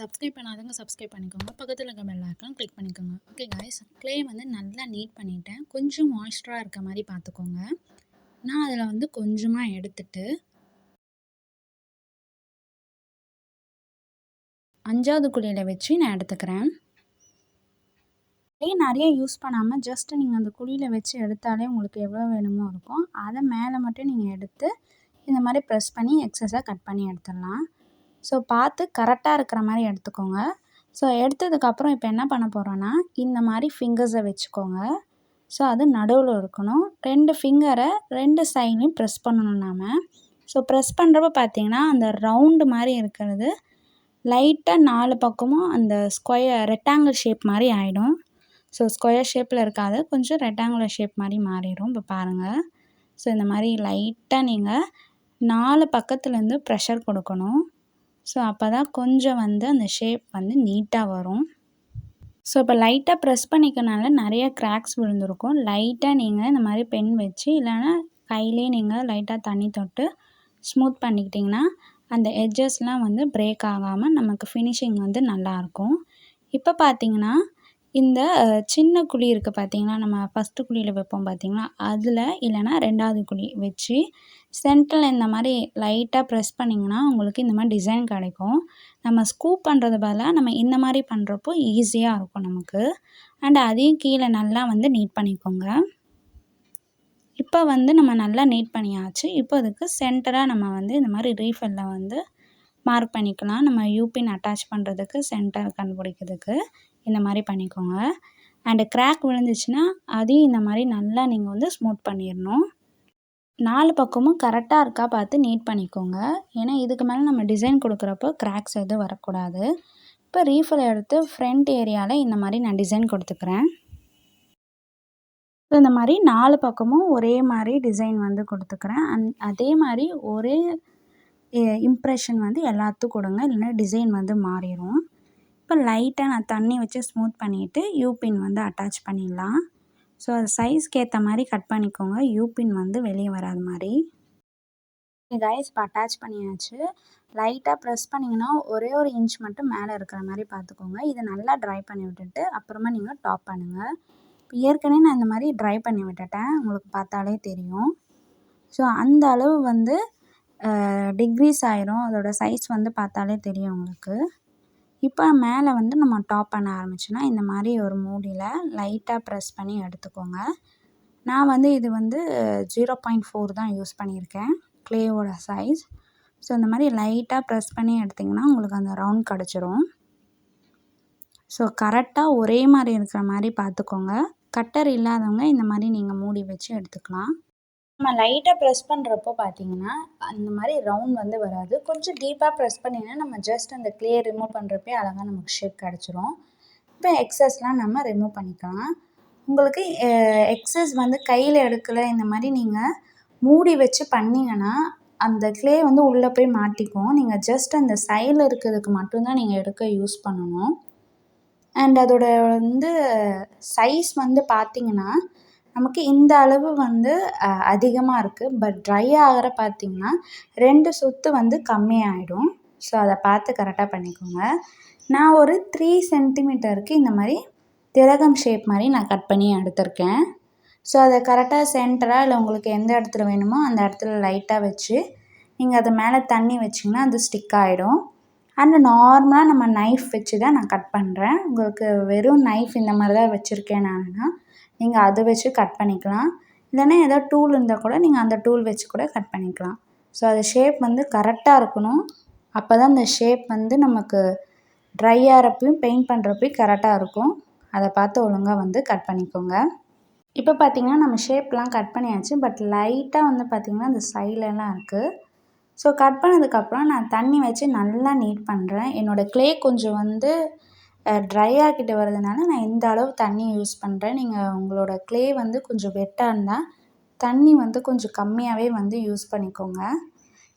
Subscribe பண்ணாதவங்க subscribe பண்ணிக்கோங்க. பக்கத்தில் இருக்க பெல் ஐக்கான் கிளிக் பண்ணிக்கோங்க. ஓகே கைஸ், க்ளே வந்து நல்லா நீட் பண்ணிட்டேன். கொஞ்சம் மாய்ஸ்சராக இருக்க மாதிரி பார்த்துக்கோங்க. நான் அதில் வந்து கொஞ்சமாக எடுத்துட்டு 5வது குழியில் வச்சு நான் எடுத்துக்கிறேன். நிறைய யூஸ் பண்ணாமல் ஜஸ்ட் நீங்கள் அந்த குழியில் வச்சு எடுத்தாலே உங்களுக்கு எவ்வளோ வேணுமோ இருக்கும். அதை மேலே மட்டும் நீங்கள் எடுத்து இந்த மாதிரி ப்ரெஸ் பண்ணி எக்ஸஸாக கட் பண்ணி எடுத்துடலாம். ஸோ பார்த்து கரெக்டாக இருக்கிற மாதிரி எடுத்துக்கோங்க. ஸோ எடுத்ததுக்கப்புறம் இப்போ என்ன பண்ண போகிறோன்னா, இந்த மாதிரி ஃபிங்கர்ஸை வச்சுக்கோங்க. ஸோ அது நடுவில் இருக்கணும். 2 ஃபிங்கரை 2 சைட்லையும் ப்ரெஸ் பண்ணணும் நாம். ஸோ ப்ரெஸ் பண்ணுறப்ப பார்த்தீங்கன்னா அந்த ரவுண்டு மாதிரி இருக்கிறது லைட்டாக 4 பக்கமும் அந்த ரெக்டாங்கிள் ஷேப் மாதிரி ஆகிடும். ஸோ ஸ்கொயர் ஷேப்பில் இருக்காது, கொஞ்சம் ரெக்டாங்குலர் ஷேப் மாதிரி மாறிடும். இப்போ பாருங்கள். ஸோ இந்த மாதிரி லைட்டாக நீங்கள் 4 பக்கத்துலேருந்து ப்ரெஷர் கொடுக்கணும். ஸோ அப்போ தான் கொஞ்சம் வந்து அந்த ஷேப் வந்து நீட்டாக வரும். ஸோ இப்போ லைட்டாக ப்ரெஸ் பண்ணிக்கனால நிறைய கிராக்ஸ் விழுந்திருக்கும். லைட்டாக நீங்கள் இந்த மாதிரி பென் வச்சு இல்லைன்னா கையிலே நீங்கள் லைட்டாக தண்ணி தொட்டு ஸ்மூத் பண்ணிக்கிட்டிங்கன்னா அந்த எட்ஜஸ்லாம் வந்து பிரேக் ஆகாமல் நமக்கு ஃபினிஷிங் வந்து நல்லாயிருக்கும். இப்போ பார்த்தீங்கன்னா இந்த சின்ன குழி இருக்குது பார்த்தீங்களா, நம்ம ஃபஸ்ட்டு குழியில் வைப்போம் பார்த்தீங்களா, அதில் இல்லைன்னா 2வது குழி வச்சு சென்டரில் இந்த மாதிரி லைட்டாக ப்ரெஸ் பண்ணிங்கன்னா உங்களுக்கு இந்த மாதிரி டிசைன் கிடைக்கும். நம்ம ஸ்கூப் பண்ணுறது பதிலாக நம்ம இந்த மாதிரி பண்ணுறப்போ ஈஸியாக இருக்கும் நமக்கு. அண்ட் அதையும் கீழே நல்லா வந்து நீட் பண்ணிக்கோங்க. இப்போ வந்து நம்ம நல்லா நீட் பண்ணியாச்சு. இப்போ அதுக்கு சென்டராக நம்ம வந்து இந்த மாதிரி ரீஃபில்லில் வந்து மார்க் பண்ணிக்கலாம். நம்ம யூபின் அட்டாச் பண்ணுறதுக்கு சென்டர் கண்டுபிடிக்கிறதுக்கு இந்த மாதிரி பண்ணிக்கோங்க. அண்டு கிராக் விழுந்துச்சுன்னா அதையும் இந்த மாதிரி நல்லா நீங்கள் வந்து ஸ்மூத் பண்ணிடணும். 4 பக்கமும் கரெக்டாக இருக்கா பார்த்து நீட் பண்ணிக்கோங்க. ஏன்னா இதுக்கு மேலே நம்ம டிசைன் கொடுக்குறப்போ கிராக்ஸ் எதுவும் வரக்கூடாது. இப்போ ரீஃபில் எடுத்து ஃப்ரண்ட் ஏரியாவில் இந்த மாதிரி நான் டிசைன் கொடுத்துக்கிறேன். ஸோ இந்த மாதிரி 4 பக்கமும் ஒரே மாதிரி டிசைன் வந்து கொடுத்துக்கிறேன். அதே மாதிரி ஒரே இம்ப்ரெஷன் வந்து எல்லாத்துக்கும் கொடுங்க, இல்லைன்னா டிசைன் வந்து மாறிடும். இப்போ லைட்டாக நான் தண்ணி வச்சு ஸ்மூத் பண்ணிவிட்டு யூபின் வந்து அட்டாச் பண்ணிடலாம். ஸோ அது சைஸ்க்கு ஏற்ற மாதிரி கட் பண்ணிக்கோங்க, யூபின் வந்து வெளியே வராத மாதிரி. கைஸ் இப்போ அட்டாச் பண்ணியாச்சு. லைட்டாக ப்ரெஸ் பண்ணிங்கன்னா ஒரே ஒரு இன்ச் மட்டும் மேலே இருக்கிற மாதிரி பார்த்துக்கோங்க. இதை நல்லா ட்ரை பண்ணி விட்டுட்டு அப்புறமா நீங்கள் டாப் பண்ணுங்கள். இப்போ ஏற்கனவே நான் இந்த மாதிரி ட்ரை பண்ணி விட்டுட்டேன், உங்களுக்கு பார்த்தாலே தெரியும். ஸோ அந்த அளவு வந்து டிக்ரீஸ் ஆயிரும், அதோட சைஸ் வந்து பார்த்தாலே தெரியும் உங்களுக்கு. இப்போ மேலே வந்து நம்ம டாப் பண்ண ஆரம்பிச்சோன்னா இந்த மாதிரி ஒரு மூடியில் லைட்டாக ப்ரெஸ் பண்ணி எடுத்துக்கோங்க. நான் வந்து இது வந்து 0.4 தான் யூஸ் பண்ணியிருக்கேன் க்ளேவோட சைஸ். ஸோ இந்த மாதிரி லைட்டாக ப்ரெஸ் பண்ணி எடுத்திங்கன்னா உங்களுக்கு அந்த ரவுண்ட் கிடச்சிரும். ஸோ கரெக்டாக ஒரே மாதிரி இருக்கிற மாதிரி பார்த்துக்கோங்க. கட்டர் இல்லாதவங்க இந்த மாதிரி நீங்கள் மூடி வச்சு எடுத்துக்கலாம். நம்ம லைட்டாக ப்ரெஸ் பண்ணுறப்போ பார்த்தீங்கன்னா அந்த மாதிரி ரவுண்ட் வந்து வராது. கொஞ்சம் டீப்பாக ப்ரெஸ் பண்ணிங்கன்னா நம்ம ஜஸ்ட் அந்த க்ளே ரிமூவ் பண்ணுறப்பே அழகாக நமக்கு ஷேப் கிடச்சிரும். இப்போ எக்ஸஸ்லாம் நம்ம ரிமூவ் பண்ணிக்கலாம். உங்களுக்கு எக்ஸஸ் வந்து கையில் எடுக்கலை, இந்த மாதிரி நீங்கள் மூடி வச்சு பண்ணிங்கன்னா அந்த க்ளே வந்து உள்ளே போய் மாட்டிக்கும். நீங்கள் ஜஸ்ட் அந்த சைடில் இருக்கிறதுக்கு மட்டும்தான் நீங்கள் எடுக்க யூஸ் பண்ணணும். அண்ட் அதோட வந்து சைஸ் வந்து பார்த்திங்கன்னா நமக்கு இந்த அளவு வந்து அதிகமாக இருக்குது. பட் ட்ரை ஆகிற பார்த்திங்கன்னா 2 சுற்று வந்து கம்மியாகிடும். ஸோ அதை பார்த்து கரெக்டாக பண்ணிக்கோங்க. நான் ஒரு 3 சென்டிமீட்டருக்கு இந்த மாதிரி திலகம் ஷேப் மாதிரி நான் கட் பண்ணி எடுத்திருக்கேன். ஸோ அதை கரெக்டாக சென்டராக இல்லை உங்களுக்கு எந்த இடத்துல வேணுமோ அந்த இடத்துல லைட்டாக வச்சு நீங்கள் அது மேலே தண்ணி வச்சிங்கன்னா அது ஸ்டிக் ஆகிடும். அண்ட் நார்மலாக நம்ம நைஃப் வச்சு தான் நான் கட் பண்ணுறேன். உங்களுக்கு வெறும் நைஃப் இந்த மாதிரி தான் வச்சுருக்கேன் நான்னா, நீங்கள் அதை வச்சு கட் பண்ணிக்கலாம். இல்லைன்னா ஏதோ டூல் இருந்தால் கூட நீங்கள் அந்த டூல் வச்சு கூட கட் பண்ணிக்கலாம். ஸோ அது ஷேப் வந்து கரெக்டாக இருக்கணும். அப்போ தான் அந்த ஷேப் வந்து நமக்கு ட்ரை ஆகிறப்பையும் பெயிண்ட் பண்ணுறப்பையும் கரெக்டாக இருக்கும். அதை பார்த்து ஒழுங்காக வந்து கட் பண்ணிக்கோங்க. இப்போ பார்த்திங்கன்னா நம்ம ஷேப்லாம் கட் பண்ணியாச்சு. பட் லைட்டாக வந்து பார்த்திங்கன்னா அந்த சைட்லலாம் இருக்குது. ஸோ கட் பண்ணதுக்கப்புறம் நான் தண்ணி வச்சு நல்லா நீட் பண்ணுறேன். என்னோடய க்ளே கொஞ்சம் வந்து ட்ரை ஆகிட்டு வரதுனால நான் இந்த அளவு தண்ணி யூஸ் பண்ணுறேன். நீங்கள் உங்களோட க்ளே வந்து கொஞ்சம் வெட்டாக இருந்தால் தண்ணி வந்து கொஞ்சம் கம்மியாகவே வந்து யூஸ் பண்ணிக்கோங்க.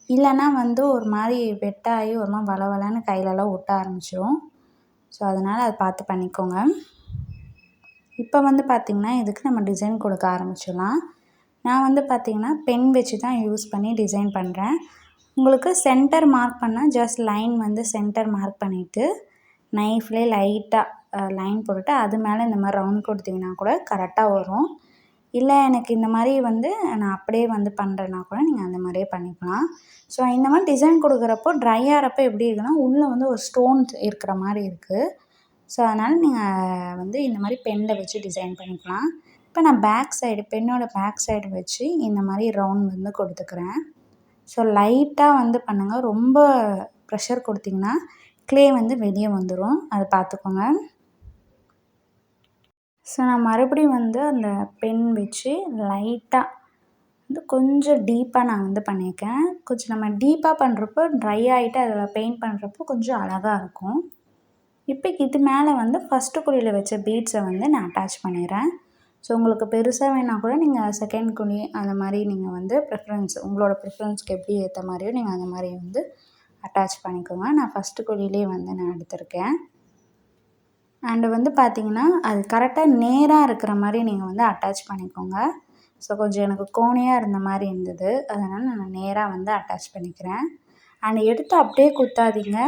இல்லைன்னா வந்து ஒரு மாதிரி வெட்டாகி ஒரு மாதிரி வளவலன்னு கையிலலாம் ஒட்ட ஆரம்பிச்சிடும். ஸோ அதனால் அதை பார்த்து பண்ணிக்கோங்க. இப்போ வந்து பார்த்திங்கன்னா இதுக்கு நம்ம டிசைன் கொடுக்க ஆரம்பிச்சிடலாம். நான் வந்து பார்த்திங்கன்னா பென் வச்சு தான் யூஸ் பண்ணி டிசைன் பண்ணுறேன். உங்களுக்கு சென்டர் மார்க் பண்ணால் ஜஸ்ட் லைன் வந்து சென்டர் மார்க் பண்ணிவிட்டு நைஃப்லேயே லைட்டாக லைன் போட்டுட்டு அது மேலே இந்த மாதிரி ரவுண்ட் கொடுத்தீங்கன்னா கூட கரெக்டாக வரும். இல்லை எனக்கு இந்த மாதிரி வந்து நான் அப்படியே வந்து பண்ணுறேன்னா கூட நீங்கள் அந்த மாதிரியே பண்ணிக்கலாம். ஸோ இந்த மாதிரி டிசைன் கொடுக்குறப்போ ட்ரை ஆகிறப்போ எப்படி இருக்குன்னா உள்ளே வந்து ஒரு ஸ்டோன்ஸ் இருக்கிற மாதிரி இருக்குது. ஸோ அதனால் நீங்கள் வந்து இந்த மாதிரி பென்னில் வச்சு டிசைன் பண்ணிக்கலாம். இப்போ நான் பேக் சைடு பென்னோட பேக் சைடு வச்சு இந்த மாதிரி ரவுண்ட் வந்து கொடுத்துக்கிறேன். ஸோ லைட்டாக வந்து பண்ணுங்கள். ரொம்ப ப்ரெஷர் கொடுத்திங்கன்னா க்ளே வந்து வெளியே வந்துடும், அதை பார்த்துக்கோங்க. ஸோ நான் மறுபடியும் வந்து அந்த பென் வச்சு லைட்டாக வந்து கொஞ்சம் டீப்பாக நான் வந்து பண்ணியிருக்கேன். கொஞ்சம் நம்ம டீப்பாக பண்ணுறப்போ ட்ரை ஆகிட்டு அதில் பெயிண்ட் பண்ணுறப்போ கொஞ்சம் அழகாக இருக்கும். இப்போ இது மேலே வந்து ஃபஸ்ட்டு குழியில் வச்ச பீட்ஸை வந்து நான் அட்டாச் பண்ணிடுறேன். ஸோ உங்களுக்கு பெருசாக வேணால் கூட நீங்கள் செகண்ட் குழி அந்த மாதிரி நீங்கள் வந்து உங்களோட ப்ரிஃபரன்ஸ்க்கு எப்படி ஏற்ற மாதிரியோ நீங்கள் அந்த மாதிரி வந்து அட்டாச் பண்ணிக்கோங்க. நான் ஃபஸ்ட்டு குழியிலே வந்து நான் எடுத்திருக்கேன். அண்டு வந்து பார்த்திங்கன்னா அது கரெக்டாக நேராக இருக்கிற மாதிரி நீங்கள் வந்து அட்டாச் பண்ணிக்கோங்க. ஸோ கொஞ்சம் எனக்கு கோணையாக இருந்த மாதிரி இருந்தது, அதனால் நான் நேராக வந்து அட்டாச் பண்ணிக்கிறேன். அண்ட் எடுத்து அப்படியே குத்தாதீங்க,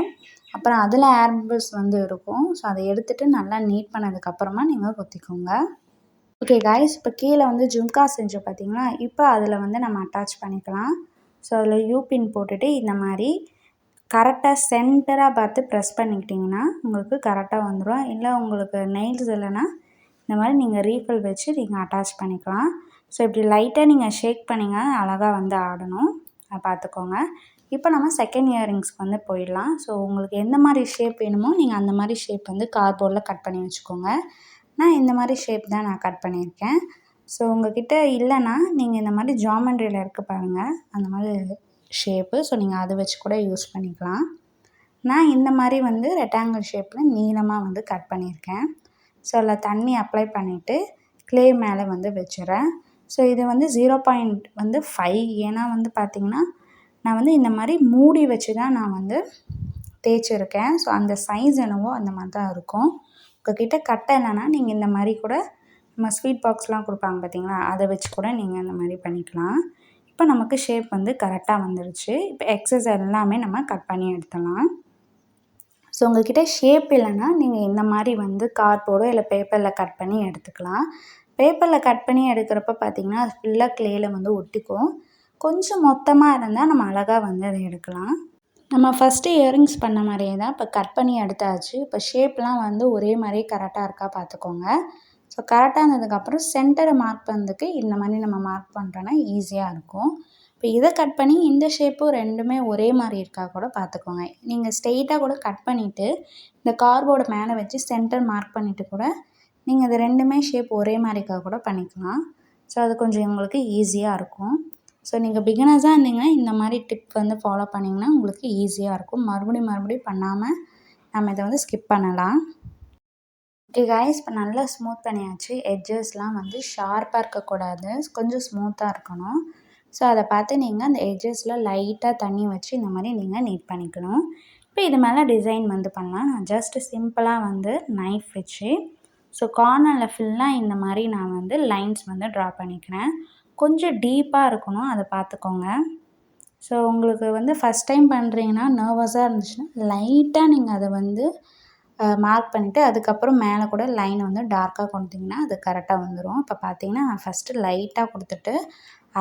அப்புறம் அதில் ஏர் பபிள்ஸ் வந்து இருக்கும். ஸோ அதை எடுத்துகிட்டு நல்லா நீட் பண்ணதுக்கப்புறமா நீங்கள் குத்திக்கோங்க. ஓகே காய்ஸ், இப்போ கீழே வந்து ஜும்கா செஞ்சோம் பார்த்தீங்களா, இப்போ அதில் வந்து நம்ம அட்டாச் பண்ணிக்கலாம். ஸோ அதில் யூபின் போட்டுட்டு இந்த மாதிரி கரெக்டாக சென்டராக பார்த்து ப்ரெஸ் பண்ணிக்கிட்டிங்கன்னா உங்களுக்கு கரெக்டாக வந்துடும். இல்லை உங்களுக்கு நெயில்ஸ் இல்லைன்னா இந்த மாதிரி நீங்கள் ரீஃபில் வச்சு நீங்கள் அட்டாச் பண்ணிக்கலாம். ஸோ இப்படி லைட்டாக நீங்கள் ஷேக் பண்ணிங்கன்னா அழகாக வந்து ஆடணும், அதை பார்த்துக்கோங்க. இப்போ நம்ம செகண்ட் இயரிங்ஸ்க்கு வந்து போயிடலாம். ஸோ உங்களுக்கு எந்த மாதிரி ஷேப் வேணுமோ நீங்கள் அந்த மாதிரி ஷேப் வந்து கார்ட்போர்டில் கட் பண்ணி வச்சுக்கோங்க. நான் இந்த மாதிரி ஷேப் தான் நான் கட் பண்ணியிருக்கேன். ஸோ உங்கள்கிட்ட இல்லைன்னா நீங்கள் இந்த மாதிரி ஜாமெண்ட்ரியில் இருக்குது பாருங்கள், அந்த மாதிரி ஷேப்பு. ஸோ நீங்கள் அதை வச்சு கூட யூஸ் பண்ணிக்கலாம். நான் இந்த மாதிரி வந்து ரெக்டாங்கிள் ஷேப்பில் நீளமாக வந்து கட் பண்ணியிருக்கேன். ஸோ அதில் தண்ணி அப்ளை பண்ணிவிட்டு க்ளே மேலே வந்து வச்சுறேன். ஸோ இது வந்து 0.5 ஏன்னா வந்து பார்த்திங்கன்னா நான் வந்து இந்த மாதிரி மூடி வச்சு தான் நான் வந்து தேய்ச்சிருக்கேன். ஸோ அந்த சைஸ் என்னவோ அந்த மாதிரி தான் இருக்கும். உங்கள்கிட்ட கட்டை இல்லைன்னா நீங்கள் இந்த மாதிரி கூட நம்ம ஸ்வீட் பாக்ஸ்லாம் கொடுப்பாங்க பார்த்தீங்களா, அதை வச்சு கூட நீங்கள் இந்த மாதிரி பண்ணிக்கலாம். இப்போ நமக்கு ஷேப் வந்து கரெக்டாக வந்துருச்சு. இப்போ எக்ஸஸ் எல்லாமே நம்ம கட் பண்ணி எடுத்துடலாம். ஸோ உங்கள்கிட்ட ஷேப் இல்லைன்னா நீங்கள் இந்த மாதிரி வந்து கார்ட்போர்டோ இல்லை பேப்பரில் கட் பண்ணி எடுத்துக்கலாம். பேப்பரில் கட் பண்ணி எடுக்கிறப்ப பார்த்திங்கன்னா அது ஃபுல்லாக க்ளேயில் வந்து ஒட்டிக்கும். கொஞ்சம் மொத்தமாக இருந்தால் நம்ம அழகாக வந்து அதை எடுக்கலாம். நம்ம ஃபஸ்ட்டு இயரிங்ஸ் பண்ண மாதிரியே தான் இப்போ கட் பண்ணி எடுத்தாச்சு. இப்போ ஷேப்லாம் வந்து ஒரே மாதிரியே கரெக்டாக இருக்கா பார்த்துக்கோங்க. ஸோ கரெக்டாக இருந்ததுக்கப்புறம் சென்டரை மார்க் பண்ணுறதுக்கு இந்த மாதிரி நம்ம மார்க் பண்ணுறோன்னா ஈஸியாக இருக்கும். இப்போ இதை கட் பண்ணி இந்த ஷேப்பும் ரெண்டுமே ஒரே மாதிரி இருக்கா கூட பார்த்துக்கோங்க. நீங்கள் ஸ்ட்ரெயிட்டாக கூட கட் பண்ணிவிட்டு இந்த கார்ட்போர்டு மேலே வச்சு சென்டர் மார்க் பண்ணிவிட்டு கூட நீங்கள் இது ரெண்டுமே ஷேப் ஒரே மாதிரிக்கா கூட பண்ணிக்கலாம். ஸோ அது கொஞ்சம் உங்களுக்கு ஈஸியாக இருக்கும். ஸோ நீங்கள் பிகினர்ஸாக இருந்தீங்கன்னா இந்த மாதிரி டிப் வந்து ஃபாலோ பண்ணிங்கன்னா உங்களுக்கு ஈஸியாக இருக்கும். மறுபடியும் பண்ணாமல் நம்ம இதை வந்து ஸ்கிப் பண்ணலாம். ஓகே காய்ஸ், இப்போ நல்லா ஸ்மூத் பண்ணியாச்சு. எட்ஜஸ்லாம் வந்து ஷார்ப்பாக இருக்கக்கூடாது, கொஞ்சம் ஸ்மூத்தாக இருக்கணும். ஸோ அதை பார்த்து நீங்கள் அந்த எட்ஜஸில் லைட்டாக தண்ணி வச்சு இந்த மாதிரி நீங்கள் நீட் பண்ணிக்கணும். இப்போ இது மேலே டிசைன் வந்து பண்ணலாம். நான் ஜஸ்ட்டு சிம்பிளாக வந்து நைஃப் வச்சு ஸோ கார்னரில் ஃபுல்லாக இந்த மாதிரி நான் வந்து லைன்ஸ் வந்து ட்ரா பண்ணிக்கிறேன். கொஞ்சம் டீப்பாக இருக்கணும், அதை பார்த்துக்கோங்க. ஸோ உங்களுக்கு வந்து ஃபஸ்ட் டைம் பண்ணுறீங்கன்னா நர்வஸாக இருந்துச்சுன்னா லைட்டாக நீங்கள் அதை வந்து மார்க் பண்ணிவிட்டு அதுக்கப்புறம் மேலே கூட லைன் வந்து டார்க்காக கொடுத்தீங்கன்னா அது கரெக்டாக வந்துடும். இப்போ பார்த்தீங்கன்னா நான் ஃபஸ்ட்டு லைட்டாக கொடுத்துட்டு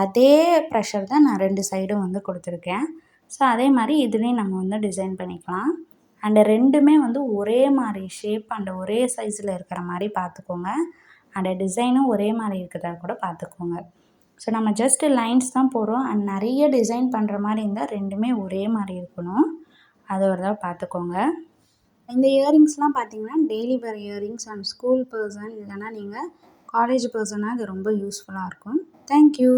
அதே ப்ரெஷர் தான் நான் 2 சைடும் வந்து கொடுத்துருக்கேன். ஸோ அதே மாதிரி இதுலேயும் நம்ம வந்து டிசைன் பண்ணிக்கலாம். அண்டு ரெண்டுமே வந்து ஒரே மாதிரி ஷேப் அண்டு ஒரே சைஸில் இருக்கிற மாதிரி பார்த்துக்கோங்க. அண்டு டிசைனும் ஒரே மாதிரி இருக்கிறதா கூட பார்த்துக்கோங்க. ஸோ நம்ம ஜஸ்ட்டு லைன்ஸ் தான் போடுறோம். அண்ட் நிறைய டிசைன் பண்ணுற மாதிரி இருந்தால் ரெண்டுமே ஒரே மாதிரி இருக்கணும், அதை ஒரு தடவை பார்த்துக்கோங்க. இந்த இயரிங்ஸ்லாம் பார்த்தீங்கன்னா daily where earrings and school person இல்லைனா நீங்கள் காலேஜ் பர்சனாக இது ரொம்ப யூஸ்ஃபுல்லாக இருக்கும். தேங்க்யூ.